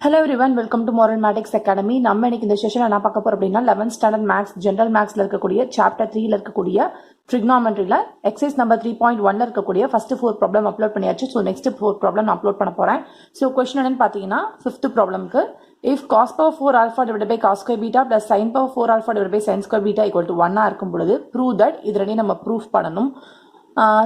Hello everyone, welcome to Moral Mathematics Academy. நம்ம இன்னைக்கு இந்த செஷன்ல என்ன பார்க்க போறோம் அப்படின்னா 11th ஸ்டாண்டர்ட் மேத்ஸ் ஜெனரல் மேத்ஸ்ல இருக்கக்கூடிய சாப்டர் 3ல இருக்கக்கூடிய trigonometryல எக்ஸசைஸ் நம்பர் 3.1ல இருக்கக்கூடிய ஃபர்ஸ்ட் 4 ப்ராப்ளம் அப்லோட் பண்ணியாச்சு. ஸோ நெக்ஸ்ட் 4 ப்ராப்ளம் நான் அப்லோட் பண்ண போறேன். ஸோ கொஸ்டின் என்னன்னு பாத்தீங்கன்னா 5th ப்ராப்ளம்க்கு if cos power 4 alpha divided by cos square beta plus sin power 4 alpha divided by sin square beta equal to 1 இருக்கும் பொழுது prove that இது ரெண்டையும் நம்ம ப்ரூஃப் பண்ணணும்.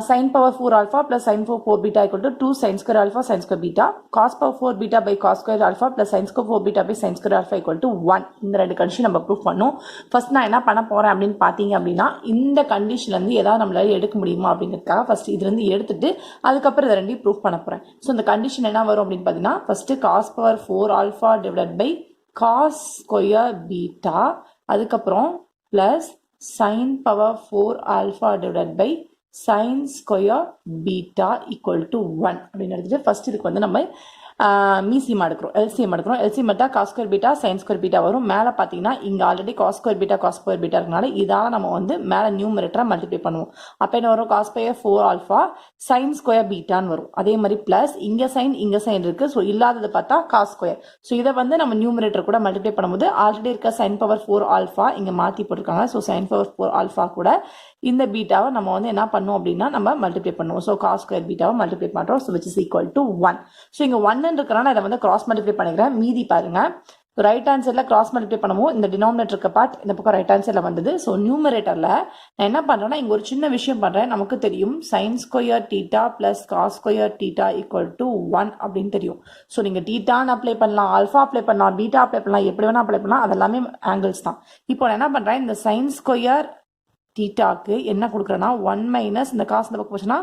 sin power 4 alpha plus sin power 4 beta equal to 2 sin square alpha sin square beta, cos power 4 beta by cos square alpha plus sin square 4 beta by sin square alpha equal to 1. இந்த ரெண்டு condition நம்ம proof பண்ணோம். First நான் என்ன பண்ண போறேன் அப்படின்னு பாத்தீங்க அப்படின்னா இந்த கண்டிஷன்ல இருந்து ஏதாவது நம்மளால எடுக்க முடியுமா அப்படிங்கிறதுக்காக ஃபர்ஸ்ட் இதுல இருந்து எடுத்துட்டு அதுக்கப்புறம் இதை ரெண்டையும் ப்ரூஃப் பண்ண போறேன். ஸோ இந்த கண்டிஷன் என்ன வரும் அப்படின்னு பாத்தீங்கன்னா first cos power 4 alpha divided by cos square beta, அதுக்கப்புறம் plus sin power 4 alpha divided by sin square beta equal to 1 அப்படின்னு எடுத்துட்டு ஃபர்ஸ்ட் இதுக்கு வந்து நம்ம மீசியம் எடுக்கிறோம், எல்சிஎம் எடுக்கிறோம். எல்சிஎம் எடுத்தா cos square beta sine square beta வரும். மேலே பார்த்தீங்கன்னா இங்கே ஆல்ரெடி காஸ் ஸ்கொயர் பீட்டா இருக்கனால இதால நம்ம வந்து மேலே நியூமரேட்டரை மல்டிப்ளை பண்ணுவோம். அப்போ என்ன வரும், cos by 4 alpha sine square பீட்டான்னு வரும். அதே மாதிரி பிளஸ் இங்கே சைன் இருக்கு. ஸோ இல்லாதது பார்த்தா காஸ் ஸ்கொயர். ஸோ இதை வந்து நம்ம நியூமரேட்டர் கூட மல்டிப்ளை பண்ணும்போது ஆல்ரெடி இருக்க சைன் பவர் 4 ஆல்ஃபா இங்கே மாற்றி போட்டிருக்காங்க. ஸோ சைன் பவர் 4 ஆல்ஃபா கூட இந்த பீட்டாவை நம்ம வந்து என்ன பண்ணுவோம் அப்படின்னா நம்ம மல்டிப்ளை பண்ணுவோம். ஸோ காஸ் ஸ்கொயர் பீட்டாவை மல்டிப்ளை பண்ணுறோம். So which is equal to 1. So இங்கே 1 இருக்கிறனால இதை வந்து கிராஸ் மல்டிப்ளை பண்ணிக்கிறேன். மீதி பாருங்க, ரைட் ஹேண்ட் சைடில் கிராஸ் மல்டிப்ளை பண்ணுவோம். இந்த டினாமினேட்டருக்கு பார்ட் இந்த பக்கம் ரைட் ஹேண்ட் சைடில் வந்தது. ஸோ நியூமரேட்டரில் நான் என்ன பண்ணுறேன்னா இங்கே ஒரு சின்ன விஷயம் பண்ணுறேன். நமக்கு தெரியும் sine square theta plus cos square theta equal to 1 அப்படின்னு தெரியும். ஸோ நீங்கள் டீட்டான்னு அப்ளை பண்ணலாம், ஆல்ஃபா அப்ளை பண்ணலாம், பீட்டா அப்ளை பண்ணலாம், எப்படி வேணா அப்ளை பண்ணலாம். அதெல்லாமே ஆங்கிள்ஸ் தான். இப்போ நான் என்ன பண்ணுறேன், இந்த சைன் ஸ்கொயர் டீட்டாக்கு என்ன கொடுக்குறேன்னா 1 மைனஸ் இந்த காசு இந்த பக்கம் போச்சுன்னா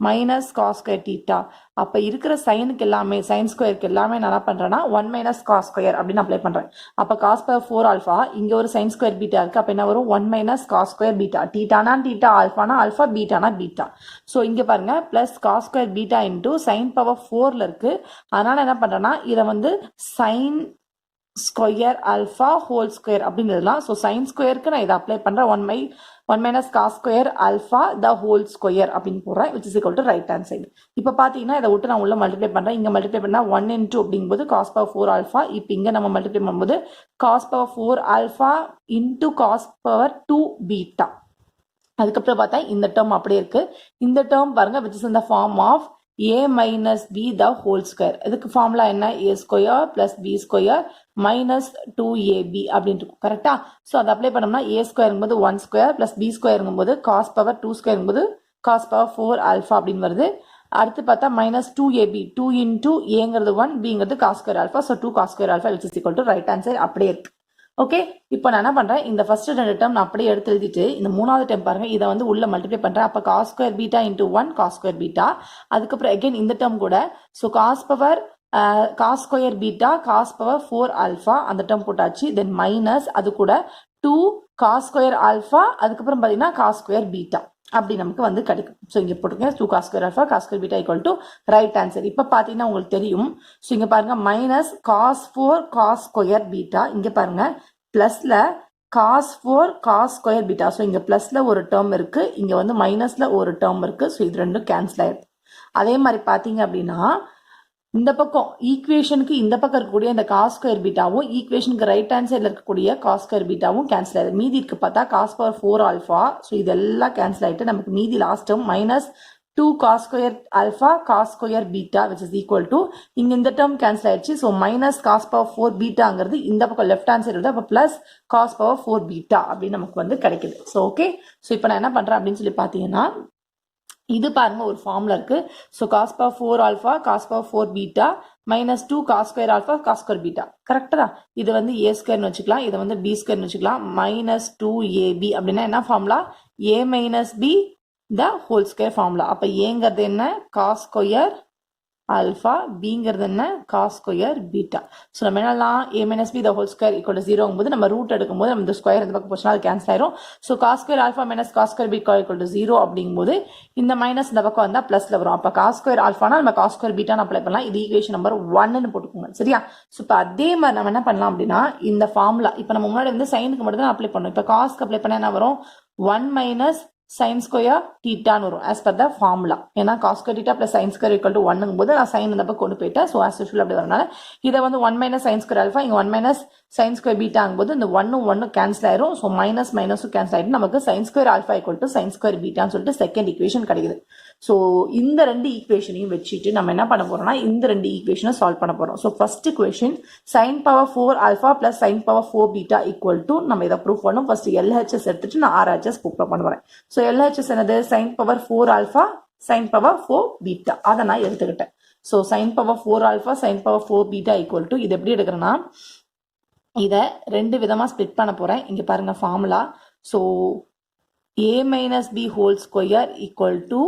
மைனஸ் காஸ் ஸ்கொயர் டீட்டா. அப்போ இருக்கிற சைனுக்கு எல்லாமே சைன் ஸ்கொயருக்கு எல்லாமே நான் என்ன பண்ணுறேன்னா 1 மைனஸ் காஸ் ஸ்கொயர் அப்படின்னு அப்ளை பண்ணுறேன். அப்போ காஸ் பவர் 4 ஆல்ஃபா இங்கே ஒரு சைன் ஸ்கொயர் பீட்டா இருக்குது. அப்போ என்ன வரும், 1 மைனஸ் காஸ் ஸ்கொயர் பீட்டா. டீட்டானா டீட்டா, ஆல்ஃபானா ஆல்ஃபா, பீட்டானா பீட்டா. ஸோ இங்கே பாருங்க plus cos square beta into sine power 4ல இருக்கு. அதனால என்ன பண்ணுறேன்னா இதை வந்து sine square alpha whole square அப்படின்னு எழுதலாம். ஸோ சைன் ஸ்கொயருக்கு நான் இதை அப்ளை பண்ணுறேன். 1 minus cos square alpha the whole square அப்படின்னு போடுறேன், which is equal to right hand side. இப்போ பார்த்தீங்கன்னா இதை விட்டு நான் உள்ள மல்டிப்ளை பண்ணுறேன். இங்கே மல்டிப்ளை பண்ணால் 1 இன்டூ அப்படிங்கும்போது காஸ் பவர் 4 ஆல்ஃபா. இப்போ இங்கே நம்ம மல்டிப்ளை பண்ணும்போது cos power 4 alpha into cos power 2 beta. அதுக்கப்புறம் பார்த்தா இந்த டேர்ம் அப்படியே இருக்கு. இந்த டேர்ம் பாருங்க which is in the form of a minus b the whole square. இதுக்கு ஃபார்முலா என்ன, a square plus b square minus 2ab அப்படின்னு இருக்கும். கரெக்டா? ஸோ அதை அப்ளை பண்ணோம்னா a ஸ்கொயருங்கும்போது 1 ஸ்கொயர் பிளஸ் b ஸ்கொயருங்கும்போது காஸ் பவர் 2 ஸ்கொயருங்கும்போது காஸ் பவர் 4 ஆல்ஃபா அப்படின்னு வருது. அடுத்து பார்த்தா மைனஸ் 2ab, 2 இன்டூ ஏங்கிறது 1, பிங்கிறது cos square alpha. So 2 cos square alpha which is equal to right hand side அப்படியே இருக்கு. ஓகே, இப்போ நான் என்ன பண்றேன், இந்த ஃபர்ஸ்ட் ரெண்டு டேர்ம் நான் அப்படியே எடுத்து எழுதிட்டு இந்த மூணாவது டேர்ம் பாருங்க இதை வந்து உள்ள மல்டிப்ளை பண்றேன். அப்போ cos square beta into 1 cos square beta. அதுக்கப்புறம் அகைன் இந்த டேர்ம் கூட so cos power cos square beta cos power 4 alpha அந்த டேர்ம் போட்டாச்சு. தென் மைனஸ் அது கூட 2 காஸ் ஸ்கொயர் ஆல்ஃபா, அதுக்கப்புறம் பார்த்தீங்கன்னா காஸ் ஸ்கொயர் பீட்டா அப்படி நமக்கு வந்து கிடைக்கும். ஸோ இங்கே போட்டுருங்க 2 cos square alpha cos square beta equal to right answer. இப்போ பார்த்தீங்கன்னா உங்களுக்கு தெரியும். ஸோ இங்கே பாருங்க minus cos 4 cos square beta, இங்கே பாருங்க பிளஸ்ல cos 4 cos square beta. So இங்கே பிளஸ்ல ஒரு டேர்ம் இருக்கு, இங்கே வந்து மைனஸ்ல ஒரு டேர்ம் இருக்கு. ஸோ இது ரெண்டும் கேன்சல் ஆயிடுது. அதே மாதிரி பார்த்தீங்க அப்படின்னா இந்த பக்கம் ஈக்குவேஷனுக்கு இந்த பக்கம் இருக்கக்கூடிய இந்த காஸ் ஸ்கொயர் பீட்டாவும் ஈக்குவேஷனுக்கு ரைட் ஹேண்ட் சைடில் இருக்கக்கூடிய காஸ் ஸ்கொயர் பீட்டாவும் கேன்சல் ஆயிடுது. மீதி இருக்கு பார்த்தா காஸ் பவர் 4 ஆல்ஃபா. ஸோ இதெல்லாம் கேன்சல் ஆயிட்டு நமக்கு மீதி last term minus 2 cos square alpha cos square beta which is equal to இங்க இந்த டேர்ம் கேன்சல் ஆயிடுச்சு. ஸோ மைனஸ் காஸ் பவர் 4 பீட்டாங்கிறது இந்த பக்கம் லெஃப்ட் ஹேண்ட் சைடு அப்போ பிளஸ் காஸ் பவர் 4 பீட்டா அப்படின்னு நமக்கு வந்து கிடைக்குது. ஸோ ஓகே, ஸோ இப்போ நான் என்ன பண்றேன் அப்படின்னு சொல்லி பார்த்தீங்கன்னா இது பாருங்க ஒரு ஃபார்முலா இருக்கு. So cos power 4 alpha cos power 4 beta minus 2 cos square alpha cos square beta. கரெக்டா? இது வந்து ஏ ஸ்கொயர்னு வச்சுக்கலாம், இதை வந்து பி ஸ்கொயர்னு வச்சுக்கலாம். மைனஸ் 2ab அப்படின்னா என்ன formula, a minus B the whole square formula. அப்போ ஏங்கிறது என்ன, காஸ் ஸ்கொயர் ஆல்ஃபா, பிங்கிறது என்ன, காஸ் ஸ்கொயர் பீட்டா. ஸோ நம்ம என்னலாம் a minus B the whole square equal to 0 போது நம்ம ரூட் எடுக்கும்போது நம்ம இந்த ஸ்கொயர் இந்த பக்கம் போச்சுன்னா அது கேன்சல் ஆயிரும். So cos square alpha minus cos square beta equal to 0 அப்படிங்கும்போது இந்த மைனஸ் இந்த பக்கம் வந்தால் பிளஸ்ல வரும். அப்போ காஸ் ஸ்கொயர் ஆல்ஃபானா நம்ம காஸ் ஸ்கொயர் பீட்டான்னு அப்ளை பண்ணலாம். இது ஈக்குவேஷன் நம்பர் 1ன்னு போட்டுக்கோங்க. சரியா? ஸோ இப்போ அதே மாதிரி நம்ம என்ன பண்ணலாம் அப்படின்னா இந்த ஃபார்முலா இப்போ நம்ம முன்னாடி வந்து சைனுக்கு மட்டும் தான் அப்ளை பண்ணணும். இப்போ காஸ்க்கு அப்ளை பண்ண என்ன வரும், 1 மைனஸ் sin square theta வரும் as per the formula. ஏன்னா cos square theta plus sin square equal to 1 போது நான் sin இந்த பக்கம் கொண்டு போயிட்டேன். So as usual அப்படி வரனால இதை வந்து 1 minus sin square alpha இங்க 1 minus sin square beta ஆகும்போது இந்த 1 cancel ஆயிரும். So minus minus cancel ஆயிட்டு நமக்கு sin square alpha equal to sin square beta ன்னு சொல்லிட்டு செகண்ட் ஈக்குவேஷன் கிடைக்குது. So இந்த ரெண்டு ஈக்குவேஷனையும் வச்சுட்டு நம்ம என்ன பண்ண போறோம்னா இந்த ரெண்டு ஈக்குவேஷனை சால்வ் பண்ண போறோம். So first equation sin power 4 alpha plus sin power 4 beta equal to நம்ம இதை ப்ரூஃப் பண்ணோம். ஃபர்ஸ்ட் LHS எடுத்துட்டு நான் RHS ப்ரூஃப் பண்ண போறேன். So LHS என்னது sin power 4 alpha sin power 4 beta அதை நான் எடுத்துக்கிட்டேன். So sin power 4 alpha sin power 4 beta equal to இது எப்படி எடுக்கிறேன்னா இதை ரெண்டு விதமா ஸ்ப்ளிட் பண்ண போறேன். இங்க பாருங்க formula. So a minus b whole square equal to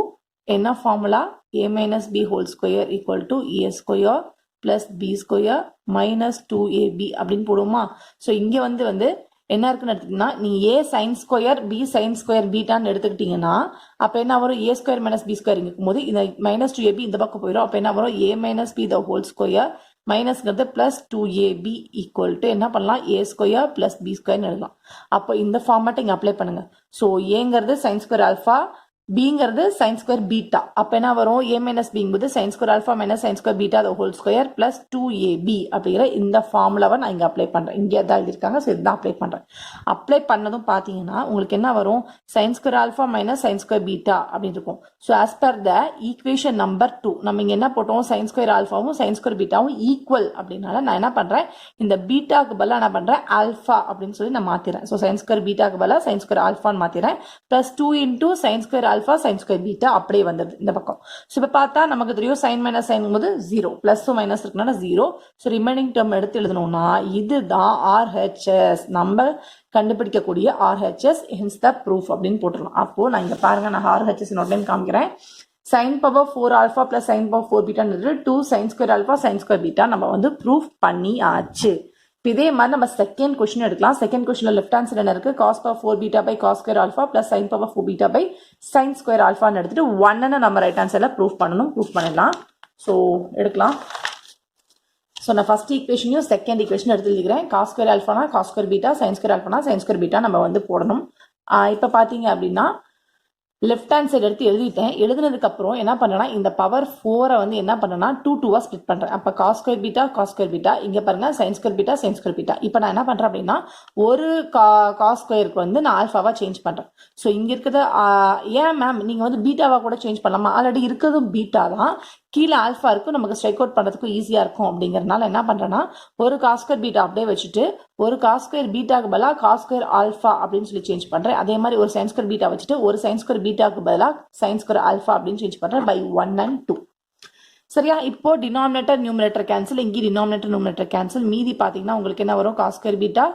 என்ன formula a minus b whole square equal to a square plus b square minus 2ab அப்படின்னு போடுவோமா. ஸோ இங்க வந்து என்ன இருக்குன்னு எடுத்துக்கிட்டீங்கன்னா நீ a sin square b sin square பீட்டான்னு எடுத்துக்கிட்டீங்கன்னா அப்ப என்ன வரும் a square minus b square இருக்கும் போது இந்த minus 2ab இந்த பக்கம் போயிடும். அப்ப என்ன வரும் a minus b the whole square மைனஸ்ங்கிறது பிளஸ் 2ab ஈக்குவல் டு என்ன பண்ணலாம் a ஸ்கொயர் பிளஸ் b ஸ்கொயர்னு எழுதலாம். அப்போ இந்த ஃபார்மேட்டை இங்கே அப்ளை பண்ணுங்க. ஸோ ஏங்கிறது சைன் ஸ்கொயர் ஆல்ஃபா பிங்கிறது சைன் ஸ்கொயர் பீட்டா. அப்போ என்ன வரும் a மைனஸ் பிங்கும்போது sine square alpha minus sine square beta the whole square plus 2ab அப்படிங்கிற இந்த ஃபார்முலாவை நான் இங்கே அப்ளை பண்ணுறேன். இங்கே தான் எழுதியிருக்காங்க. ஸோ இதுதான் அப்ளை பண்ணுறேன். அப்ளை பண்ணதும் பார்த்தீங்கன்னா உங்களுக்கு என்ன வரும் sine square alpha minus sine square beta அப்படின்னு இருக்கும். So as per the equation number 2 நம்ம இங்கே என்ன போட்டோம் சைன் ஸ்கொயர் ஆல்ஃபாவும் சைன் ஸ்கொயர் பீட்டாவும் ஈக்குவல் அப்படின்னால நான் என்ன பண்ணுறேன் இந்த பீட்டாக்கு பதிலாக என்ன பண்ணுறேன் ஆல்ஃபா அப்படின்னு சொல்லி நான் மாற்றிறேன். ஸோ சைன் ஸ்கொயர் பீட்டாக்கு பதிலாக சைன் ஸ்கொயர் ஆல்ஃபான்னு மாற்றிறேன். Plus 2 into sine square alpha sine square beta அப்படியே வந்தது இந்த பக்கம். ஸோ இப்போ பார்த்தா நமக்கு தெரியும் சைன் மைனஸ் சைன் போது 0 பிளஸ் மைனஸ் இருக்குன்னா 0. ஸோ ரிமைனிங் டேர்ம் எடுத்து எழுதணும்னா இதுதான் RHS நம்ம கண்டுபிடிக்கக்கூடிய RHS hence the proof அப்படின்னு போட்டுருலாம். அப்போ நான் இங்க பாருங்க நான் RHS நோட் லைன் காமிக்கிறேன். sin power 4 alpha plus sin power 4 beta 2 sin square alpha sin square beta நம்ம வந்து ப்ரூஃப் பண்ணி ஆச்சு. இதே மாதிரி நம்ம செகண்ட் கொஸ்டின் எடுக்கலாம். செகண்ட் கொஸ்டின்ல லெஃப்ட் ஹேண்ட் சைடு என்ன இருக்கு cos power 4 beta by cos square alpha plus sin power 4 beta by sin square alpha ன்னு எடுத்துட்டு 1 நம்ம ரைட் ஹேண்ட் சைடுல ப்ரூஃப் பண்ணணும். ப்ரூஃப் பண்ணிடலாம். ஸோ எடுக்கலாம். ஸோ நான் ஃபர்ஸ்ட் ஈக்குவேஷனையும் செகண்ட் ஈக்குவேஷன் எடுத்து எழுதிக்கிறேன். cos square alpha cos square beta sin square alpha sin square beta நம்ம வந்து போடணும். இப்போ பார்த்தீங்க அப்படின்னா லெஃப்ட் ஹேண்ட் சைடு எடுத்து எழுதிட்டேன். எழுதுனதுக்கு அப்புறம் என்ன பண்ணேன்னா இந்த பவர் 4 வந்து என்ன பண்ணேன்னா 2 ஸ்பிளிட் பண்றேன். அப்ப cos square beta cos square beta இங்க பாருங்க sin square beta sin square beta. இப்போ நான் என்ன பண்றேன் அப்படின்னா ஒரு cos ஸ்கொயருக்கு வந்து நான் ஆல்பாவா சேஞ்ச் பண்றேன். ஸோ இங்க இருக்கிறது ஏன் மேம் நீங்க வந்து பீட்டாவா கூட சேஞ்ச் பண்ணலாமா? ஆல்ரெடி இருக்கிறதும் பீட்டா தான், கீழே ஆல்ஃபா இருக்கும், நமக்கு ஸ்ட்ரைக் அவுட் பண்ணுறதுக்கும் ஈஸியாக இருக்கும். அப்படிங்கிறதுனால என்ன பண்ணுறேன்னா ஒரு காஸ் ஸ்கொயர் பீட்டா அப்படியே வச்சுட்டு ஒரு காஸ் ஸ்கொயர் பீட்டாக்கு பதிலாக காஸ் ஸ்கொயர் ஆல்ஃபா அப்படின்னு சொல்லி சேஞ்ச் பண்ணுறேன். அதே மாதிரி ஒரு சைன் ஸ்கொயர் பீட்டா வச்சுட்டு ஒரு சைன் ஸ்கொயர் பீட்டாக்கு பதிலாக சைன் ஸ்கொயர் ஆல்ஃபா அப்படின்னு சேஞ்ச் பண்ணுறேன் பை 1 and 2. சரியா? இப்போ டினாமினேட்டர் நியூமரேட்டர் கேன்சல், இங்கே டினாமினேட்டர் நியூமரேட்டர் கேன்சல். மீதி பார்த்தீங்கன்னா உங்களுக்கு என்ன வரும் cos square beta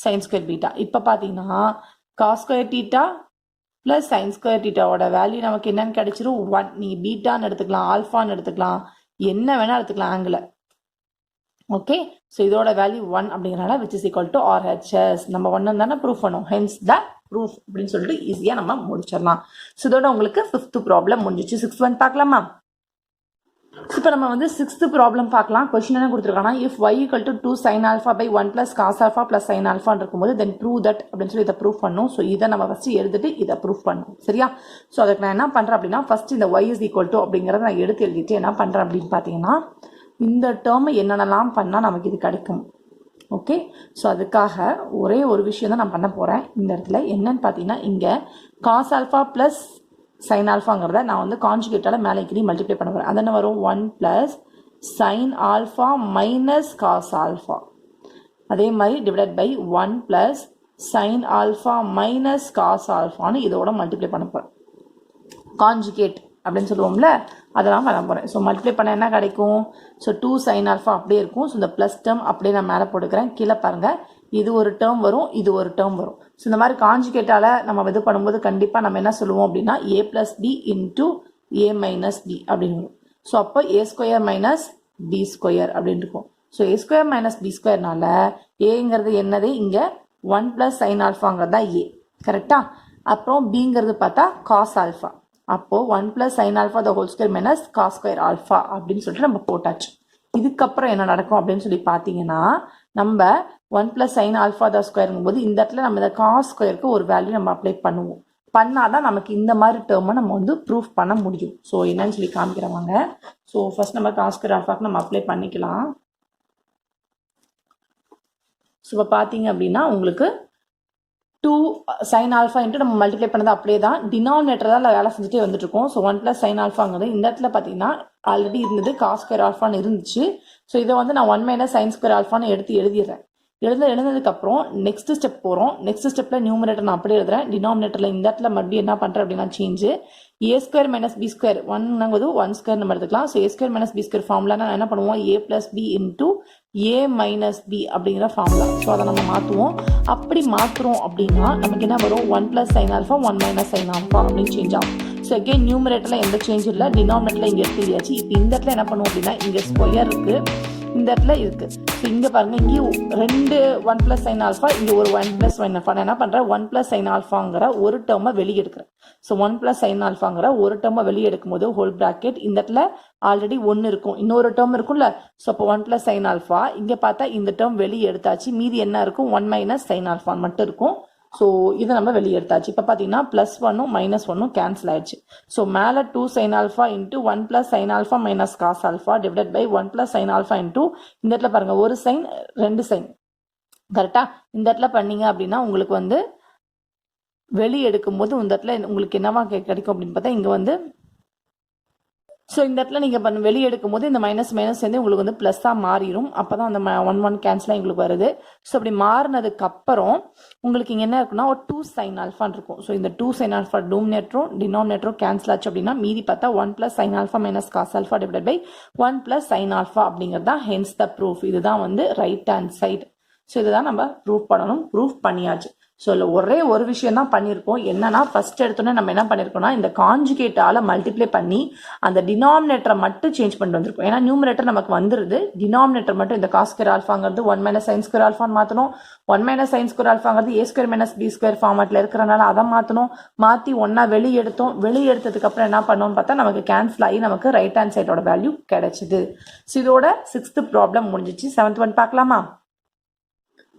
sine square beta. இப்போ பார்த்தீங்கன்னா cos square theta plus sine square தீட்டாவோட வேல்யூ நமக்கு என்னன்னு கிடைச்சிரும் 1. நீ பீட்டான்னு எடுத்துக்கலாம், ஆல்ஃபான்னு எடுத்துக்கலாம், என்ன வேணா எடுத்துக்கலாம் ஆங்கிள். ஓகே, ஸோ இதோட வேல்யூ 1 அப்படிங்கிறனால which is equal to RHS. நம்ம 1 தானே ப்ரூஃப் பண்ணும், ஹென்ஸ் த ப்ரூஃப் அப்படின்னு சொல்லிட்டு ஈஸியாக நம்ம முடிச்சிடலாம். ஸோ இதோட உங்களுக்கு 5th ப்ராப்ளம் முடிஞ்சிச்சு. 6th ஒன் பார்க்கலாமா? இப்போ நம்ம வந்து 6th ப்ராப்ளம் பார்க்கலாம். கொஸ்டின் என்ன கொடுத்துருக்காங்கன்னா if y equal to 2 sin alpha by 1 plus cos alpha plus sin alpha இருக்கும்போது தென் ப்ரூவ் தட் அப்படின்னு சொல்லி இதை ப்ரூஃப் பண்ணும். ஸோ இதை நம்ம ஃபர்ஸ்ட் எழுதிட்டு இதை ப்ரூஃப் பண்ணும். சரியா? ஸோ அதுக்கு நான் என்ன பண்ணுறேன் அப்படின்னா ஃபர்ஸ்ட் இந்த y இஸ் ஈக்குவல் டு அப்படிங்கிறத நான் எடுத்து எழுதிட்டு என்ன பண்ணுறேன் அப்படின்னு பார்த்தீங்கன்னா இந்த டேர்ம் என்னென்னலாம் பண்ணால் நமக்கு இது கிடைக்கும். ஓகே, ஸோ அதுக்காக ஒரே ஒரு விஷயம் தான் நான் பண்ண போகிறேன் இந்த இடத்துல. என்னன்னு பார்த்தீங்கன்னா இங்கே cos alpha plus sin alphaங்கிறத நான் வந்து கான்ஜுகேட்டால மேலே கீழே மல்டிப்ளை பண்ண போகிறேன். அது என்ன வரும் 1 plus sin alpha minus cos alpha. அதே மாதிரி divide by 1 plus sin alpha minus cos alphaன்னு இதோட மல்டிப்ளை பண்ண போகிறேன். கான்ஜுகேட் அப்படின்னு சொல்லுவோம்ல, அதெல்லாம் பண்ண போகிறேன். ஸோ மல்டிப்ளை பண்ண என்ன கிடைக்கும்? ஸோ 2 sin alpha அப்படியே இருக்கும். ஸோ இந்த ப்ளஸ் டேர்ம் அப்படியே நான் மேலே போட்டுக்கிறேன். கீழே பாருங்கள், இது ஒரு டேர்ம் வரும், இது ஒரு டேர்ம் வரும். ஸோ இந்த மாதிரி கான்ஜுகேட்டால நம்ம இது பண்ணும்போது கண்டிப்பாக நம்ம என்ன சொல்லுவோம் அப்படின்னா a plus b into a minus b அப்படின்னு வரும். ஸோ அப்போ a square minus b square அப்படின்னு இருக்கும். So a square minus b ஸ்கொயர்னால ஏங்கிறது என்னது இங்கே 1 plus sin alphaங்கிறது தான் a. கரெக்டா? அப்புறம் பிங்கிறது பார்த்தா cos alpha. அப்போ 1 plus sin alpha the whole square minus cos square alpha அப்படின்னு சொல்லிட்டு நம்ம போட்டாச்சு. இதுக்கப்புறம் என்ன நடக்கும் அப்படின்னு சொல்லி பார்த்தீங்கன்னா நம்ம 1 plus sin alpha the square போது இந்த இடத்துல நம்ம இந்த cos ஸ்கொயருக்கு ஒரு வேல்யூ நம்ம அப்ளை பண்ணுவோம். பண்ணாதான் நமக்கு இந்த மாதிரி டேர்மை நம்ம வந்து ப்ரூஃப் பண்ண முடியும். ஸோ என்னன்னு சொல்லி காமிக்கிறவாங்க. ஸோ ஃபர்ஸ்ட் நம்ம காஸ் ஸ்கொயர் ஆல்ஃபாக்கு நம்ம அப்ளை பண்ணிக்கலாம். ஸோ இப்போ பார்த்தீங்க அப்படின்னா உங்களுக்கு 2 sin ஆல்ஃபா இன்ட்டு நம்ம மல்டிப்ளை பண்ணது அப்படியே தான் டினாமினேட்டர் தான் வேலை செஞ்சுட்டே வந்துட்டு இருக்கோம். ஸோ 1 + sin ஆல்ஃபாங்கிறது இந்த இடத்துல பார்த்தீங்கன்னா ஆல்ரெடி இருந்தது காஸ் ஸ்கொயர் ஆல்ஃபான்னு இருந்துச்சு. ஸோ இதை வந்து நான் 1 - sin ஸ்கொயர் ஆல்ஃபான்னு எழுதிடுறேன். எழுந்ததுக்கப்புறம் நெக்ஸ்ட் ஸ்டெப் போகிறோம். நெக்ஸ்ட் ஸ்டெப்பில் நியூமரேட்டர் நான் அப்படியே எழுதுறேன். டினாமினேட்டரில் இந்த இடத்துல மறுபடியும் என்ன பண்ணுறேன் அப்படின்னா சேஞ்சு a² - b², 1 1² நம்ம எடுத்துக்கலாம். ஸோ a² - b² ஃபார்முலா நான் என்ன பண்ணுவோம், a + b into a - b அப்படிங்கிற ஃபார்முலா. ஸோ அதை நம்ம மாற்றுவோம். அப்படி மாற்றுறோம் அப்படின்னா நமக்கு என்ன வரும், 1 + sin ஆல்ஃபா 1 - sin ஆல்ஃபா அப்படின்னு சேஞ்ச் ஆகும். ஸோ அகெயின் நியூமரேட்டரில் எந்த சேஞ்ச் இல்லை, டினாமினேட்டரில் இங்கே எடுத்துயாச்சு. இப்போ இந்த இடத்துல என்ன பண்ணுவோம் அப்படின்னா இங்கே ஸ்கொயர் இருக்குது, இந்த இடத்துல இருக்கு. ஸோ இங்கே பாருங்க, இங்கேயும் 2 1 + sin ஆல்ஃபா, இங்கே ஒரு 1 + sin ஆல்ஃபா. நான் என்ன பண்ணுறேன், 1 + sin ஆல்ஃபாங்கிற ஒரு டேர்மை வெளியே எடுக்கிறேன். ஸோ 1 + sin ஆல்ஃபாங்கிற ஒரு டேர்மை வெளியே எடுக்கும் போது ஹோல் பிராக்கெட் இந்த இடத்துல ஆல்ரெடி 1 இருக்கும், இன்னொரு டேர்ம் இருக்கும்ல. ஸோ அப்போ 1 + sin ஆல்ஃபா, இங்கே பார்த்தா இந்த டேர்ம் வெளியே எடுத்தாச்சு. மீதி என்ன இருக்கும், 1 - sin ஆல்ஃபா மட்டும் இருக்கும். ஸோ இதை நம்ம வெளியே எடுத்தாச்சு. இப்போ பார்த்தீங்கன்னா +1ம் -1ம் கேன்சல் ஆயிடுச்சு. ஸோ மேலே 2 sin alpha into 1 + sin alpha - cos alpha divided by 1 + sin alpha into இந்த இடத்துல பாருங்க ஒரு சைன் 2 சைன் கரெக்டா. இந்த இடத்துல பண்ணீங்க அப்படின்னா உங்களுக்கு வந்து வெளியே எடுக்கும் போது இந்த இடத்துல உங்களுக்கு என்னவா கிடைக்கும் அப்படின்னு பார்த்தா இங்கே வந்து ஸோ இந்த இடத்துல நீங்கள் வெளியே எடுக்கும் போது இந்த மைனஸ் சேர்ந்து உங்களுக்கு வந்து ப்ளஸ்ஸாக மாறிடும். அப்போ தான் அந்த 1 1 கேன்சலாக உங்களுக்கு வருது. ஸோ அப்படி மாறினதுக்கு அப்புறம் உங்களுக்கு இங்கே என்ன இருக்குன்னா ஒரு 2 sin ஆல்ஃபான்னு இருக்கும். ஸோ இந்த 2 sin ஆல்ஃபா டினாமினேட்டரும் கேன்சல் ஆச்சு அப்படின்னா மீதி பார்த்தா 1 + sin alpha - cos alpha divided by 1 + sin alpha அப்படிங்கிறது தான் ஹென்ஸ் த ப்ரூஃப். இதுதான் வந்து ரைட் ஹேண்ட் சைடு. ஸோ இதுதான் நம்ம ப்ரூஃப் பண்ணணும். ப்ரூஃப் பண்ணியாச்சு. ஸோ இல்லை ஒரே ஒரு விஷயம் தான் பண்ணியிருக்கோம். என்னன்னா ஃபர்ஸ்ட் எடுத்தோன்னே நம்ம என்ன பண்ணியிருக்கோம்னா இந்த கான்ஜுகேட்டால மல்டிப்ளை பண்ணி அந்த டினாமினேட்டரை மட்டும் சேஞ்ச் பண்ணிட்டு வந்திருக்கோம். ஏன்னா நியூமரேட்டர் நமக்கு வந்துருது, டினாமினேட்டர் மட்டும் இந்த காஸ் ஸ்கொயர் ஆல்ஃபாங்கிறது 1 - sin ஸ்கொயர் ஆல்ஃபான்னு மாற்றணும். 1 - sin ஸ்கொயர் ஆல்ஃபாங்கிறது a² - b² ஃபார்மேட்டில் இருக்கிறனால அதை மாற்றணும். மாற்றி ஒன்றா வெளியே எடுத்தோம். வெளியே எடுத்ததுக்கு அப்புறம் என்ன பண்ணோம்னு பார்த்தா நமக்கு கேன்சல் ஆகி நமக்கு ரைட் ஹேண்ட் சைடோட வேல்யூ கிடைச்சிது. ஸோ இதோட 6th ப்ராப்ளம் முடிஞ்சிச்சு. 7th ஒன் பார்க்கலாமா?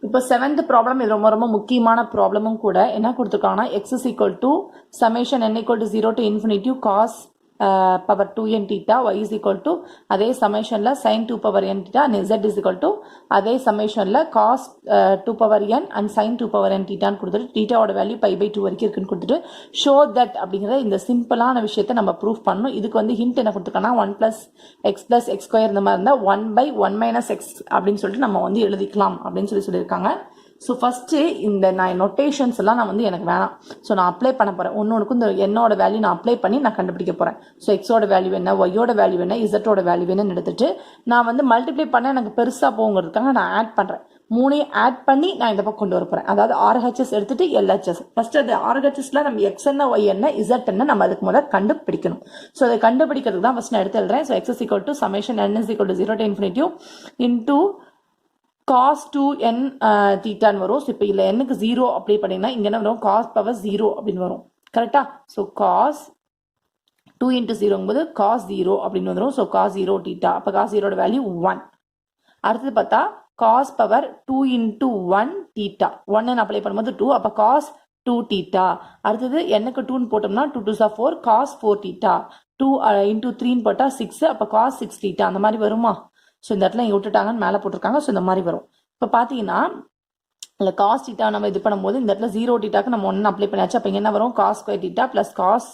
இப்போ 7th ப்ராப்ளம் இது ரொம்ப ரொம்ப முக்கியமான ப்ராப்ளமும் கூட. என்ன கொடுத்துருக்காங்கன்னா x = summation n = 0 to infinity cos power 2n theta, y = அதே சமேஷன்ல sin 2 power n theta, and z = அதே சமேஷன்ல cos 2 power n and sin 2 power n theta கொடுத்துட்டு தீட்டாவோட வேல்யூ π/2 வரைக்கும் இருக்குன்னு கொடுத்துட்டு ஷோ தட் அப்படிங்கிற இந்த சிம்பிளான விஷயத்தை நம்ம ப்ரூஃப் பண்ணணும். இதுக்கு வந்து ஹிண்ட் என்ன கொடுத்துருக்காங்கன்னா 1 + x + x² இந்த மாதிரி இருந்தால் 1/1 - x அப்படின்னு சொல்லிட்டு நம்ம வந்து எழுதிக்கலாம் அப்படின்னு சொல்லியிருக்காங்க. ஸோ ஃபஸ்ட்டு இந்த நான் நொட்டேஷன்ஸ் எல்லாம் நான் வந்து எனக்கு வேணாம். ஸோ நான் அப்ளை பண்ண போகிறேன். ஒன்றுக்கும் இந்த என்னோட வேல்யூ நான் அப்ளை பண்ணி நான் கண்டுபிடிக்க போகிறேன். ஸோ எக்ஸோட வேல்யூ என்ன, ஒய்யோட வேல்யூ என்ன, இசட்டோட வேல்யூ என்னன்னு எடுத்துட்டு நான் வந்து மல்டிப்ளை பண்ண எனக்கு பெருசாக போங்கிறதுக்காக நான் ஆட் பண்ணுறேன். 3ஐயும் ஆட் பண்ணி நான் இந்த பக்கம் கொண்டு வர போகிறேன். அதாவது RHS எடுத்துட்டு LHS. ஃபர்ஸ்ட் அது RHSல நம்ம எக்ஸ் என்ன, ஒய் என்ன, இசட் என்ன நம்ம அதுக்கு முதல்ல கண்டுபிடிக்கணும். ஸோ அதை கண்டுபிடிக்கிறதுக்கு தான் ஃபர்ஸ்ட் நான் எடுத்து எழுதுறேன். So x = summation n = 0 to infinity into cos 2n தீட்டான்னு வரும். ஸோ இப்போ இல்லை என்னக்கு 0 அப்ளை பண்ணிங்கன்னா இங்கே என்ன வரும், cos power 0 அப்படின்னு வரும். கரெக்டா? ஸோ cos 2 × 0 cos 0 அப்படின்னு வந்துடும். So cos 0 theta. அப்போ cos 0 வேல்யூ 1. அடுத்தது பார்த்தா cos power 2 × 1 தீட்டா. 1 அப்ளை பண்ணும்போது 2, அப்போ cos 2 தீட்டா. அடுத்தது என்னக்கு 2ன்னு போட்டோம்னா 2 2s are 4 cos 4 தீட்டா. 2 × 3ன்னு போட்டால் 6, அப்போ cos 6 தீட்டா. அந்த மாதிரி வருமா? ஸோ இந்த இடத்துல இங்கே விட்டுட்டாங்கன்னு மேலே போட்டிருக்காங்க. ஸோ இந்த மாதிரி வரும். இப்போ பார்த்தீங்கன்னா இல்லை காஸ் தீட்டா நம்ம இது பண்ணும்போது இந்த இடத்துல 0 தீட்டாக்கு நம்ம 1 அப்ளை பண்ணியாச்சு. அப்போ என்ன வரும், cos square theta plus cos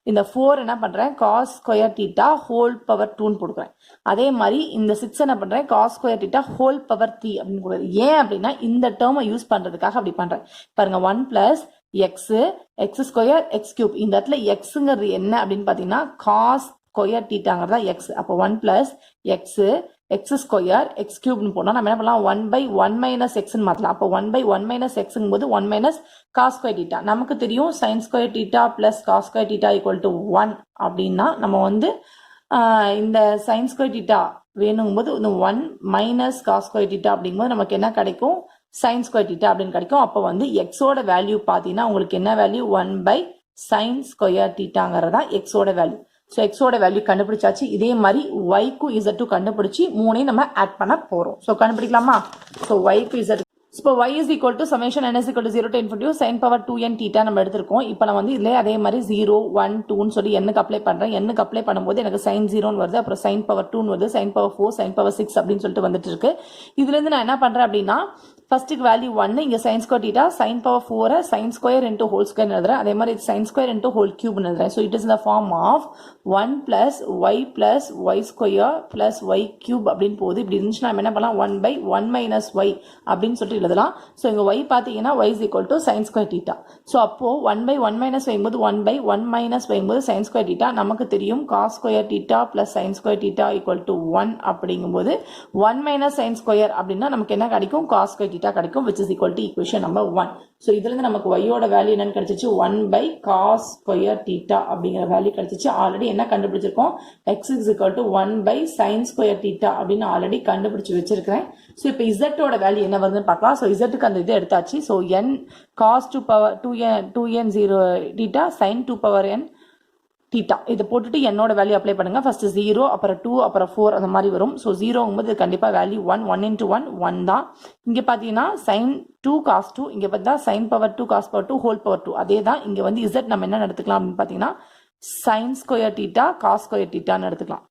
இந்த 4 என்ன பண்ணுறேன், cos square theta whole power 2ன்னு கொடுக்குறேன். அதே மாதிரி இந்த 6 என்ன பண்ணுறேன், cos square theta whole power 3 அப்படின்னு கொடுக்குறது. ஏன் அப்படின்னா இந்த டேர்மை யூஸ் பண்ணுறதுக்காக அப்படி பண்ணுறேன். பாருங்க 1 + x ஸ்கொயர் x³ இந்த இடத்துல எக்ஸுங்கிறது என்ன அப்படின்னு பார்த்தீங்கன்னா cos ஸ்கொயர் தீட்டாங்கிறதா எக்ஸ். அப்போ 1 + x ஸ்கொயர் x³ போனால் நம்ம என்ன பண்ணலாம், 1/1 - xன்னு மாற்றலாம். அப்போ 1/1 - xங்கும் போது 1 - cos ஸ்கொயர் தீட்டா. நமக்கு தெரியும் sin square theta plus cos square theta = 1 அப்படின்னா நம்ம வந்து இந்த sin ஸ்கொயர் தீட்டா வேணுங்கும்போது 1 - cos ஸ்கொயர் தீட்டா அப்படிங்கும்போது நமக்கு என்ன கிடைக்கும், sin ஸ்கொயர் தீட்டா அப்படின்னு கிடைக்கும். அப்போ வந்து எக்ஸோட வேல்யூ பார்த்தீங்கன்னா உங்களுக்கு என்ன வேல்யூ, 1/sin ஸ்கொயர் தீட்டாங்கிறதா எக்ஸோட வேல்யூ. ஸோ எக்ஸோட வேல்யூ கண்டுபிடிச்சாச்சு. இதே மாதிரி ஒய்க்கும் இசட்டும் கண்டுபிடிச்சி 3ஐயும் நம்ம ஆட் பண்ண போகிறோம். ஸோ கண்டுபிடிக்கலாமா? ஸோ ஒய்க்கு இசட் இப்போ y is equal to summation n is equal to 0 to infinity sin power 2n theta நம்ம எடுத்திருக்கோம். இப்போ நான் வந்து இதுல அதே மாதிரி 0 1 2 சொல்லி n-க்கு அப்ளை பண்றேன். n-க்கு அப்ளை பண்ணும்போது எனக்கு sin 0 ன்னு வருது, அப்புறம் sin power 2 ன்னு வருது, sin power 4 sin power 6 அப்படின்னு சொல்லிட்டு வந்துட்டு இருக்கு. இதுல இருந்து நான் என்ன பண்றேன் அப்படின்னா ஃபர்ஸ்ட்டுக்கு வேல்யூ 1 இங்க sin square theta sin power 4 sin square into whole square எழுதுறேன். அதே மாதிரி sin square into whole cube எழுதுறேன். so it is in the form of 1 plus y square plus y cube அப்படின்னு போகுது. இப்படி இருந்துச்சுன்னா நம்ம என்ன பண்ணலாம் 1 by 1 minus y அப்படின்னு சொல்லிட்டு எழுதலாம். ஸோ இங்கே y பார்த்தீங்கன்னா y is equal to sin square theta. So அப்போ 1 by 1 minus y போது 1 by 1 minus y போது sin square theta நமக்கு தெரியும் cos square theta plus sin square theta equal to 1 அப்படிங்கும்போது 1 minus sin square அப்படின்னா நமக்கு என்ன கிடைக்கும் cos square theta கிடைக்கும், which is equal to equation number 1. So இதுல இருந்து நமக்கு y ஓட வேல்யூ என்னன்னு கிடைச்சிச்சு 1 by cos square theta அப்படிங்கிற வேல்யூ கிடைச்சிச்சு. ஆல்ரெடி என்ன கண்டுபிடிச்சிருக்கோம் x is equal to 1 by sin square theta அப்படின்னு ஆல்ரெடி கண்டுபிடிச்சு வச்சிருக்கிறேன். ஸோ இப்போ z ஓட வேல்யூ என்ன வருதுன்னு பார்க்கலாம். ஸோ z-க்கு அந்த இது எடுத்தாச்சு. So n cos 2n 0 theta sin 2 power n theta இதை போட்டுட்டு என்னோட வேல்யூ அப்ளை பண்ணுங்க. ஃபர்ஸ்ட் 0 அப்புறம் 2 அப்புறம் 4 அந்த மாதிரி வரும். ஸோ 0ங்கும்போது கண்டிப்பா வேல்யூ 1 into 1 தான். இங்க பாத்தீங்கன்னா sin 2 cos 2 இங்க பார்த்தா sin power 2 cos power 2 whole power 2 அதே தான். இங்க வந்து z நம்ம என்ன எடுத்துக்கலாம் அப்படின்னு பாத்தீங்கன்னா sin square theta cos square theta ன்னு எடுத்துக்கலாம்.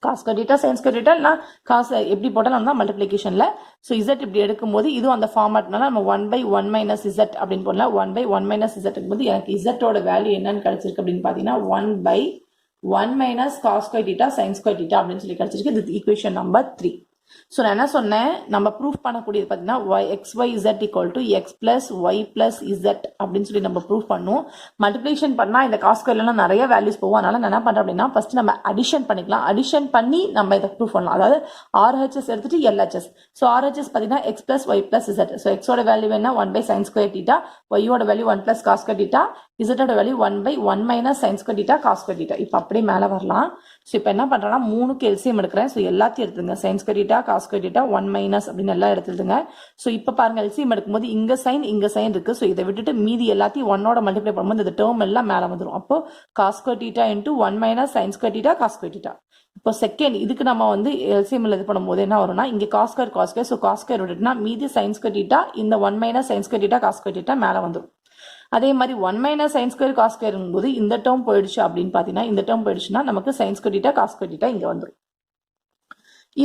cos square theta sin square theta இல்ல cos எப்படி போட்டாலும் தான் மல்டிப்ளிகேஷன்ல. ஸோ z இப்படி எடுக்கும்போது இதுவும் அந்த ஃபார்மேட்னால நம்ம 1 by 1 minus z அப்படின்னு போடலாம். 1 by 1 minus z இருக்கும்போது எனக்கு z ஓட வேல்யூ என்னன்னு கிடைச்சிருக்கு அப்படின்னு பாத்தீங்கன்னா 1 by 1 minus cos square theta sin square theta அப்படின்னு சொல்லி கிடைச்சிருக்கு. இது ஈக்குவேஷன் நம்பர் 3. ஸோ நான் என்ன சொன்னேன் நம்ம ப்ரூஃப் பண்ணக்கூடியது பார்த்தீங்கன்னா xyz equal to x plus y plus z அப்படின்னு சொல்லி நம்ம ப்ரூஃப் பண்ணுவோம். மல்டிப்ளிகேஷன் பண்ணா இந்த காஸ் ஸ்கொயர்லாம் நிறைய வேல்யூஸ் போகும். அதனால நான் என்ன பண்றேன் அப்படின்னா ஃபர்ஸ்ட் நம்ம அடிஷன் பண்ணிக்கலாம். அடிஷன் பண்ணி நம்ம இதை ப்ரூஃப் பண்ணலாம். அதாவது RHS எடுத்துட்டு LHS. ஸோ RHS பார்த்தீங்கன்னா x plus y plus z. So x ஓட வேல்யூ என்ன 1 by sin square theta, y ஓட value 1 plus cos square theta, z ஓட value 1 by 1 minus sin square theta cos square theta. இப்போ அப்படியே மேலே வரலாம். So இப்போ என்ன பண்றேன்னா 3க்கு எல்சிஎம் எடுக்கிறேன். ஸோ எல்லாத்தையும் எடுத்துங்க sin square theta cos square theta 1 minus அப்படின்னு எல்லாம் எடுத்துடுங்க. ஸோ இப்போ பாருங்க எல்சிஎம் எடுக்கும்போது இங்க சைன் இருக்கு. ஸோ இதை விட்டுட்டு மீதி எல்லாத்தையும் 1ஓட மல்டிப்ளை பண்ணும்போது இந்த டேர்ம் எல்லாம் மேலே வந்துடும். அப்போ cos square theta into 1 minus sin square theta cos square theta. இப்போ செகண்ட் இதுக்கு நம்ம வந்து எல்சிஎம்ல இது பண்ணும்போது என்ன வரும்னா இங்க cos square so cos square விட்டுட்டுனா மீதி sin square theta இந்த 1 minus sin square theta cos square theta மேலே வந்துடும். அதே மாதிரி 1 minus sin square cos square போது இந்த டேர்ம் போயிடுச்சு அப்படின்னு பாத்தீங்கன்னா இந்த டேர்ம் போயிடுச்சுன்னா நமக்கு sin square theta cos square theta இங்க வந்துடும்.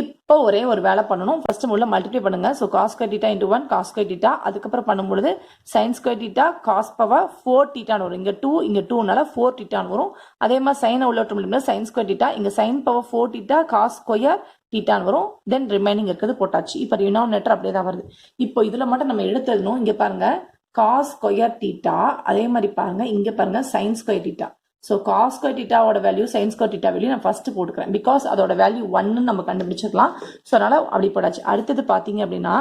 இப்போ ஒரே ஒரு வேலை பண்ணணும். ஃபர்ஸ்ட் உள்ள மல்டிப்ளை பண்ணுங்க. So cos square theta into 1 cos square theta அதுக்கப்புறம் பண்ணும்பொழுது sin square theta cos power 4 theta வரும். இங்க 2 இங்க 2னால 4 theta வரும். அதே மாதிரி sin உள்ள sin square theta இங்க sin power 4 theta cos square theta வரும். தென் ரிமைனிங் இருக்குது போட்டாச்சு. இப்போ டினாமினேட்டர் அப்படியே தான் வருது. இப்போ இதுல மட்டும் நம்ம எடுத்துடணும். இங்க பாருங்க cos square theta அதே மாதிரி பாருங்க இங்க பாருங்க sin square theta. So cos square theta ஓட value sin square theta value நான் ஃபர்ஸ்ட் போட்டுக்கிறேன். பிகாஸ் அதோட வேல்யூ 1 நம்ம கண்டுபிடிச்சிக்கலாம். ஸோ அதனால அப்படி போட்டாச்சு. அடுத்தது பாத்தீங்க அப்படின்னா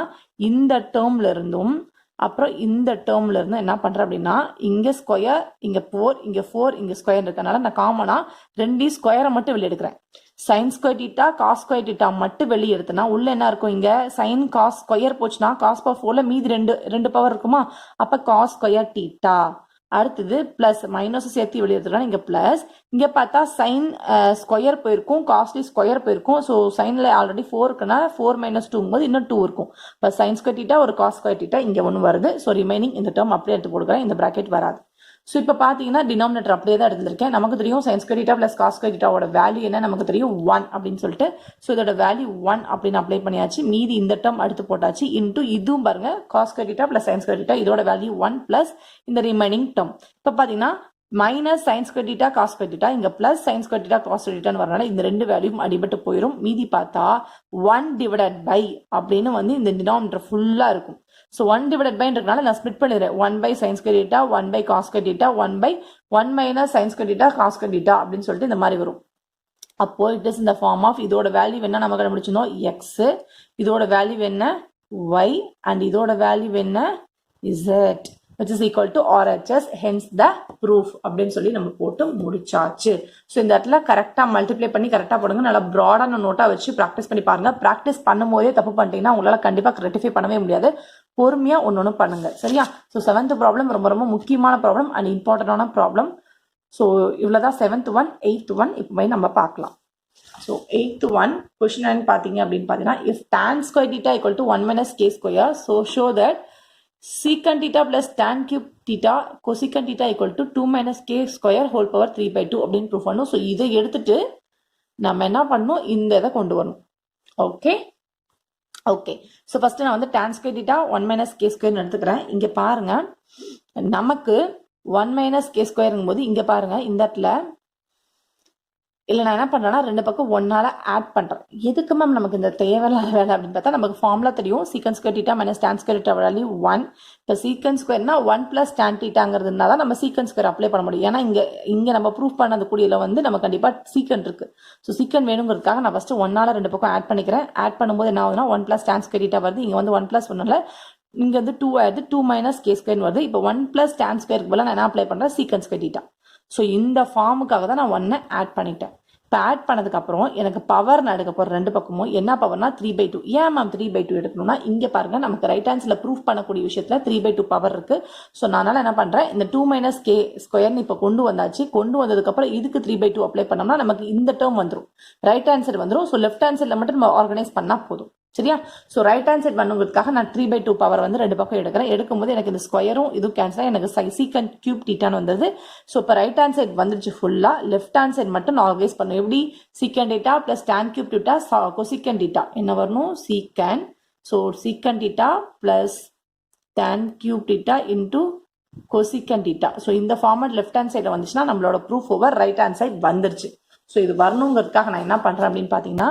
இந்த டேர்ம்ல இருந்தும் அப்புறம் இந்த டேர்ம்ல இருந்து என்ன பண்றேன் அப்படின்னா இங்க ஸ்கொயர் இங்க 4 இங்க 4 இங்க ஸ்கொயர் இருக்கனால நான் காமனா 2 ஸ்கொயரை மட்டும் வெளியே எடுக்கிறேன். sin square theta cos square theta மட்டும் வெளியே எடுத்தனா உள்ள என்ன இருக்கும் இங்க sin cos ஸ்கொயர் போச்சுன்னா cos power 4ல மீதி ரெண்டு பவர் இருக்குமா அப்ப cos square theta. அடுத்தது பிளஸ் மைனஸ் சேர்த்து வெளியே எடுத்துக்கலாம். இங்க பிளஸ் இங்க பார்த்தா சைன் ஸ்கொயர் போயிருக்கும் காஸ்ட்லி ஸ்கொயர் போயிருக்கும். ஸோ சைன்ல ஆல்ரெடி 4 இருக்குன்னா 4 minus 2 போது இன்னும் 2 இருக்கும். இப்போ sin square theta ஒரு cos square theta இங்க ஒன்று வருது. ஸோ ரிமைனிங் இந்த டேர்ம் அப்படியே எடுத்து போடுக்கிறேன். இந்த பிராக்கெட் வராது. ஸோ இப்போ பார்த்தீங்கன்னா டினாமினேட்டர் அப்படியே தான் எடுத்துருக்கேன். நமக்கு தெரியும் sin square theta plus cos square theta ஓட வேல்யூ என்ன நமக்கு தெரியும் 1 அப்படின்னு சொல்லிட்டு. ஸோ இதோட வேல்யூ 1 அப்படின்னு அப்ளை பண்ணியாச்சு. மீதி இந்த டேர்ம் அடுத்து போட்டாச்சு. இன்டூ இதுவும் பாருங்க cos square theta plus sin square theta இதோட வேல்யூ 1 பிளஸ் இந்த ரிமைனிங் டேர்ம். இப்போ பார்த்தீங்கன்னா minus sin square theta cos square theta இங்க plus sin square theta cos square theta வரனால இந்த ரெண்டு வேல்யூவும் அடிபட்டு போயிடும். மீதி பார்த்தா 1 divided by அப்படின்னு வந்து இந்த டினாமினேட்டர் ஃபுல்லா இருக்கும். ஸோ 1 divided by இருக்கனால நான் ஸ்பிளிட் பண்ணிடுறேன். 1 by sin square theta 1 by cos square theta 1 by 1 minus sin square theta cos square theta அப்படின்னு சொல்லிட்டு இந்த மாதிரி வரும். அப்போ இட் இஸ் இந்த ஃபார்ம் ஆஃப் இதோட வேல்யூ என்ன நம்ம கண்டுபிடிச்சோம் x, இதோட வேல்யூ என்ன y அண்ட் இதோட வேல்யூ என்ன z, which is equal to RHS, hence the proof அப்படின்னு சொல்லி நம்ம போட்டு முடிச்சாச்சு. ஸோ இந்த இடத்துல கரெக்டாக மல்டிப்ளை பண்ணி கரெக்டாக போடுங்க. நல்லா ப்ராடான நோட்டாக வச்சு ப்ராக்டிஸ் பண்ணி பாருங்க. ப்ராக்டிஸ் பண்ணும் போதே தப்பு பண்ணிட்டீங்கன்னா உங்களால் கண்டிப்பாக ரெட்டிஃபை பண்ணவே முடியாது. பொறுமையா ஒன்று பண்ணுங்க சரியா. ஸோ 7th ப்ராப்ளம் ரொம்ப ரொம்ப முக்கியமான ப்ராப்ளம் அண்ட் இம்பார்ட்டன்டான ப்ராப்ளம். ஸோ இவ்வளோதான் 7th 1 8th 1 இப்போ நம்ம பார்க்கலாம். ஸோ 8th one கொஸ்டின் என்னன்னு பார்த்தீங்க அப்படின்னு பார்த்தீங்கன்னா if tan square theta equal to 1 minus k square, so show that secant theta plus tan cube theta cosecant theta equal to 2 minus k square whole power 3/2 அப்படின்னு proof பண்ணணும். So இதை எடுத்துட்டு நம்ம என்ன பண்ணணும், இந்த இதை கொண்டு வரணும். ஓகே ஓகே ஸோ ஃபர்ஸ்ட் நான் வந்து tan square theta 1 minus k square எடுத்துக்கிறேன். இங்க பாருங்க நமக்கு 1 minus k squareங்கும் போது இங்க பாருங்க இந்த இடத்துல இல்லை நான் என்ன பண்ணுறேன்னா ரெண்டு பக்கம் ஒன்னால ஆட் பண்ணுறேன். எதுக்கு மேம் நமக்கு இந்த தேவையில்லாத வேலை அப்படின்னு பார்த்தா நமக்கு ஃபார்முலா தெரியும். சீக்கன் square theta minus tan square theta value 1. இப்போ சீக்கன் ஸ்கொயர்னா 1 + tan டீட்டாங்கிறதுனால தான் நம்ம சீக்கன் ஸ்கொயர் அப்ளை பண்ண முடியும். ஏன்னா இங்கே நம்ம ப்ரூஃப் பண்ணது கூடியில் வந்து நம்ம கண்டிப்பாக சீக்கன் இருக்கு. ஸோ சீக்கன் வேணுங்கிறதுக்காக நான் ஃபர்ஸ்ட் ஒன்னால ரெண்டு பக்கம் ஆட் பண்ணிக்கிறேன். ஆட் பண்ணும்போது என்ன ஆகுதுன்னா 1 + tan ஸ்கொயர் டீட்டா வருது. இங்கே வந்து 1 + 1ல இங்கே வந்து 2 ஆயிடுது. 2 - k ஸ்கொயர் வருது. இப்போ 1 + tan ஸ்கொயருக்கு பதிலாக நான் என்ன அப்ளை பண்ணுறேன், சீக்கன் ஸ்கொயர் டீட்டா. ஸோ இந்த ஃபார்முக்காக தான் நான் 1 ஆட் பண்ணிட்டேன். இப்போ ஆட் பண்ணதுக்கு அப்புறம் எனக்கு பவர் நான் எடுக்க போகிறேன் ரெண்டு பக்கமும். என்ன பவர்னா 3/2. ஏன் மேம் 3/2 எடுக்கணும்னா இங்கே பாருங்க நமக்கு ரைட் ஹேண்ட்ஸில் ப்ரூஃப் பண்ணக்கூடிய விஷயத்தில் 3/2 பவர் இருக்கு. ஸோ நான் என்ன பண்ணுறேன், இந்த 2 - k ஸ்கொயர்னு இப்போ கொண்டு வந்தாச்சு. கொண்டு வந்ததுக்கப்புறம் இதுக்கு 3/2 அப்ளை பண்ணோம்னா நமக்கு இந்த டேர்ம் வந்துடும், ரைட் ஹேண்ட் சைடு வந்துடும். ஸோ லெஃப்ட் ஹேண்ட் சைடில் மட்டும் நம்ம ஆர்கனைஸ் பண்ணால் போதும். சரியா? ஸோ ரைட் ஹேண்ட் சைட் பண்ணுங்கிறதுக்காக நான் 3/2 பவர் வந்து ரெண்டு பக்கம் எடுக்கிறேன். எடுக்கும்போது எனக்கு இந்த ஸ்கொயரும் இது கேன்சல் எனக்கு சீக்கண்ட் கியூப் டீட்டான்னு வந்தது. ஸோ இப்போ ரைட் ஹேண்ட் சைட் வந்துருச்சு ஃபுல்லாக. லெஃப்ட் ஹேண்ட் சைட் மட்டும் நான் ஆர்கனைஸ் பண்ணும். எப்படி secant theta plus tan cube theta cosecant theta என்ன வரணும், secant. So secant theta plus tan cube theta into cosecant theta. So இந்த ஃபார்மட் லெஃப்ட் ஹேண்ட் சைடில் வந்துச்சுன்னா நம்மளோட proof over right hand side வந்துருச்சு. ஸோ இது வரணுங்கிறதுக்காக நான் என்ன பண்ணுறேன் அப்படின்னு பார்த்தீங்கன்னா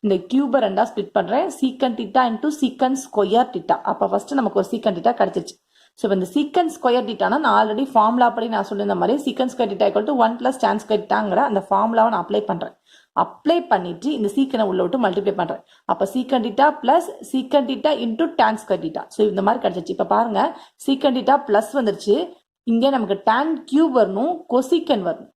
இந்த கியூபை ரெண்டாக ஸ்பிளிட் பண்ணுறேன். Secant theta into secant square theta. அப்போ ஃபர்ஸ்ட் நமக்கு ஒரு சீக்கண்ட் டீட்டா கிடைச்சிருச்சு. ஸோ இப்போ இந்த சீக்கண்ட் ஸ்கொயர் டீட்டானா நான் ஆல்ரெடி ஃபார்முலா படி நான் சொல்லியிருந்த மாதிரி secant square theta equal to 1 + tan square டீட்டாங்கிற அந்த ஃபார்முலாவை நான் அப்ளை பண்ணுறேன். அப்ளை பண்ணிட்டு இந்த சீக்கனை உள்ள விட்டு மல்டிப்ளை பண்ணுறேன். அப்போ secant theta plus secant theta into tan square theta. So இந்த மாதிரி கிடைச்சிச்சு. இப்போ பாருங்க சீக்கண்ட் டீட்டா ப்ளஸ் வந்துருச்சு. இங்கே நமக்கு tan கியூப் வரணும், கொசிக்கன் வரணும்.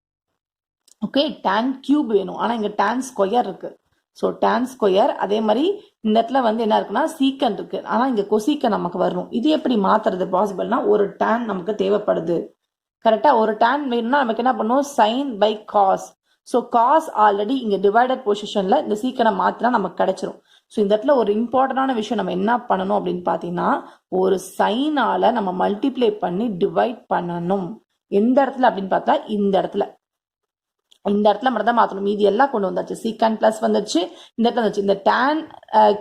ஓகே tan கியூப் வேணும், ஆனால் இங்கே tan ஸ்கொயர் இருக்கு. ஸோ tan ஸ்கொயர் அதே மாதிரி இந்த இடத்துல வந்து என்ன இருக்குன்னா சீக்கன் இருக்கு, ஆனால் இங்கே கொசிக்கன் நமக்கு வரணும். இது எப்படி மாத்துறது பாசிபிள்னா ஒரு tan நமக்கு தேவைப்படுது. கரெக்டாக ஒரு tan வேணும்னா நமக்கு என்ன பண்ணும், sin by cos. So cos already இங்கே டிவைடட் பொசிஷனில் இந்த சீக்கனை மாற்றினா நமக்கு கிடைச்சிரும். ஸோ இந்த இடத்துல ஒரு இம்பார்ட்டண்டான விஷயம் நம்ம என்ன பண்ணணும் அப்படின்னு பார்த்தீங்கன்னா ஒரு சைனால நம்ம மல்டிப்ளை பண்ணி டிவைட் பண்ணணும். எந்த இடத்துல அப்படின்னு பார்த்தா இந்த இடத்துல மட்டும் தான் மாற்றணும். மீதி எல்லாம் கொண்டு வந்தாச்சு. சீக்கன் பிளஸ் வந்துச்சு, இந்த இடத்துல வந்துச்சு. இந்த tan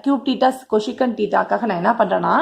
கியூப் டீட்டா கொசிக்கன் டீட்டாக்காக நான் என்ன பண்றேன்னா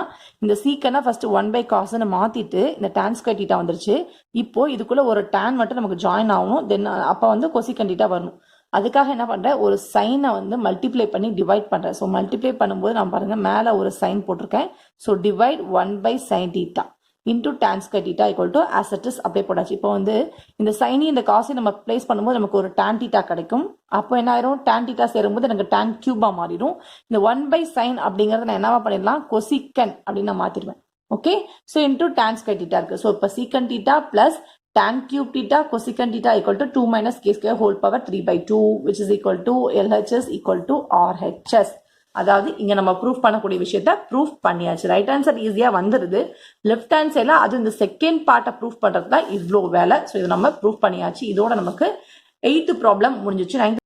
இந்த சீக்கனை ஃபர்ஸ்ட் 1/cosன்னு மாத்திட்டு இந்த tan ஸ்கொயர் டீட்டா வந்துருச்சு. இப்போ இதுக்குள்ள ஒரு tan மட்டும் நமக்கு ஜாயின் ஆகணும். தென் அப்போ வந்து கொசிக்கன் டீட்டா வரணும். அதுக்காக என்ன பண்றேன், ஒரு சைனை வந்து மல்டிப்ளை பண்ணி டிவைட் பண்றேன். ஸோ மல்டிப்ளை பண்ணும்போது நான் பாருங்க மேல ஒரு சைன் போட்டிருக்கேன். So divide 1/sin theta into tan square theta equal to as it is அப்படியே போட்டாச்சு. இப்போ வந்து இந்த சைனி இந்த காசை நம்ம பிளேஸ் பண்ணும்போது நமக்கு ஒரு tan டீட்டா கிடைக்கும். அப்போ என்ன ஆயிரும், tan டீட்டா சேரும்போது எனக்கு tan கியூபா மாறிடும். இந்த 1/sin அப்படிங்கறத நான் என்னவா பண்ணிடலாம், கொசிக்கன் அப்படின்னு நான் மாத்திடுவேன். Okay so into tan square theta இருக்கு. ஸோ இப்போ secant theta plus tan cube theta cosecant theta equal to 2 - k square whole power 3/2 which is equal to LHS equal to RHS. அதாவது இங்க நம்ம ப்ரூஃப் பண்ணக்கூடிய விஷயத்த ப்ரூஃப் பண்ணியாச்சு. Right hand side ஈஸியா வந்துருது. லெஃப்ட் ஹேண்ட் சைட்ல அது இந்த செகண்ட் பார்ட்டை ப்ரூஃப் பண்றது தான் இவ்வளோ வேலை. ஸோ இதை நம்ம ப்ரூஃப் பண்ணியாச்சு. இதோட நமக்கு 8th ப்ராப்ளம் முடிஞ்சிச்சு. 9th